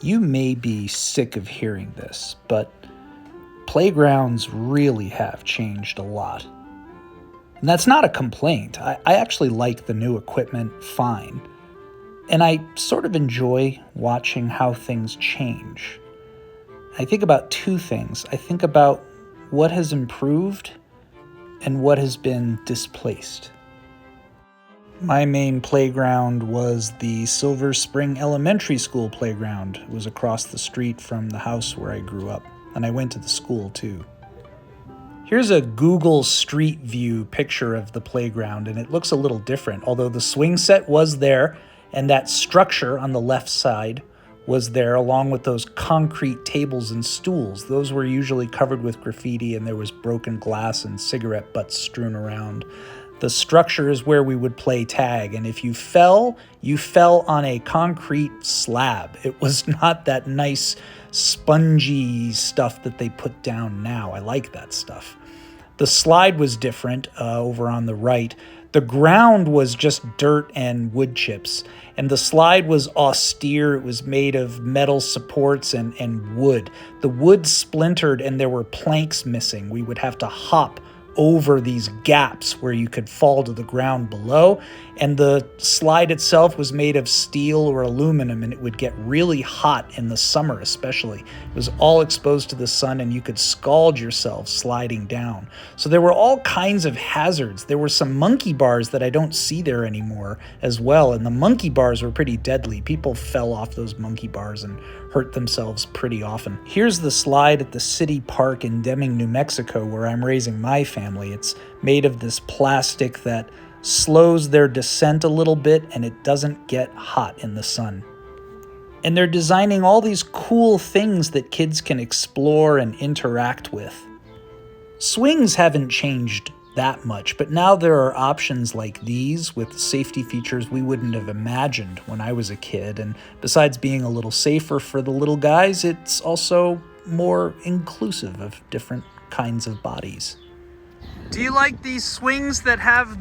You may be sick of hearing this, but playgrounds really have changed a lot. And that's not a complaint. I actually like the new equipment fine. And I sort of enjoy watching how things change. I think about two things. I think about what has improved and what has been displaced. My main playground was the Silver Spring Elementary School playground. It was across the street from the house where I grew up, and I went to the school too. Here's a Google Street View picture of the playground, and it looks a little different, although the swing set was there, and that structure on the left side was there, along with those concrete tables and stools. Those were usually covered with graffiti, and there was broken glass and cigarette butts strewn around. The structure is where we would play tag, and if you fell on a concrete slab. It was not that nice spongy stuff that they put down now. I like that stuff. The slide was different over on the right. The ground was just dirt and wood chips, and the slide was austere. It was made of metal supports and wood. The wood splintered and there were planks missing. We would have to hop over these gaps where you could fall to the ground below, and the slide itself was made of steel or aluminum, and it would get really hot in the summer especially. It was all exposed to the sun, and you could scald yourself sliding down. So there were all kinds of hazards. There were some monkey bars that I don't see there anymore as well, and the monkey bars were pretty deadly. People fell off those monkey bars and hurt themselves pretty often. Here's the slide at the city park in Deming, New Mexico, where I'm raising my family. It's made of this plastic that slows their descent a little bit, and it doesn't get hot in the sun. And they're designing all these cool things that kids can explore and interact with. Swings haven't changed that much, but now there are options like these with safety features we wouldn't have imagined when I was a kid. And besides being a little safer for the little guys, it's also more inclusive of different kinds of bodies. Do you like these swings that have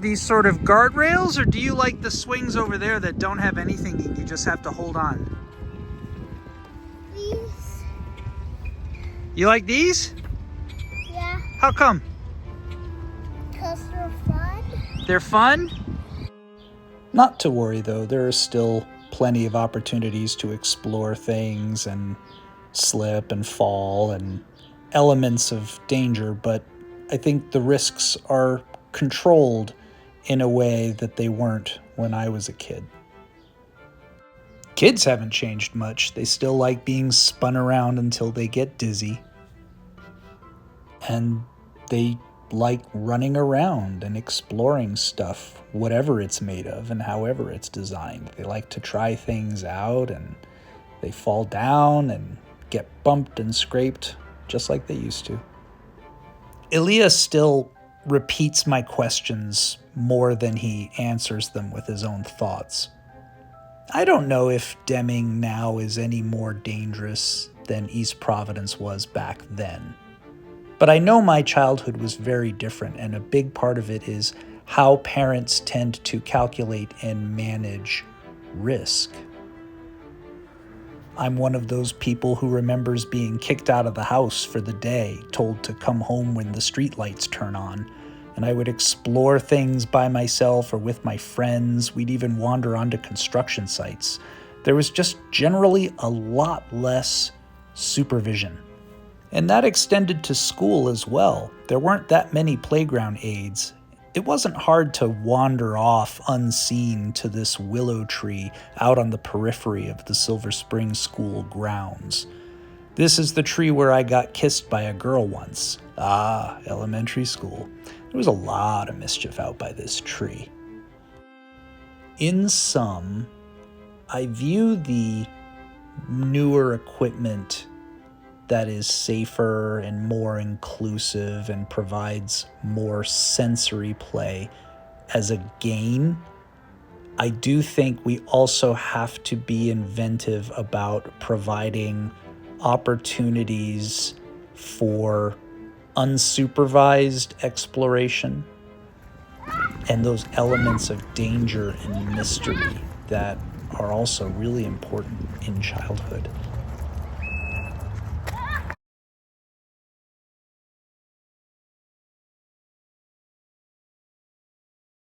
these sort of guardrails, or do you like the swings over there that don't have anything and you just have to hold on? These. You like these? Yeah. How come? Because they're fun. They're fun? Not to worry though, there are still plenty of opportunities to explore things and slip and fall and elements of danger, but I think the risks are controlled in a way that they weren't when I was a kid. Kids haven't changed much. They still like being spun around until they get dizzy. And they like running around and exploring stuff, whatever it's made of and however it's designed. They like to try things out, and they fall down and get bumped and scraped just like they used to. Elias still repeats my questions more than he answers them with his own thoughts. I don't know if Deming now is any more dangerous than East Providence was back then. But I know my childhood was very different, and a big part of it is how parents tend to calculate and manage risk. I'm one of those people who remembers being kicked out of the house for the day, told to come home when the streetlights turn on, and I would explore things by myself or with my friends. We'd even wander onto construction sites. There was just generally a lot less supervision. And that extended to school as well. There weren't that many playground aides. It wasn't hard to wander off unseen to this willow tree out on the periphery of the Silver Spring School grounds. This is the tree where I got kissed by a girl once. Ah, elementary school. There was a lot of mischief out by this tree. In sum, I view the newer equipment that is safer and more inclusive and provides more sensory play as a gain. I do think we also have to be inventive about providing opportunities for unsupervised exploration and those elements of danger and mystery that are also really important in childhood.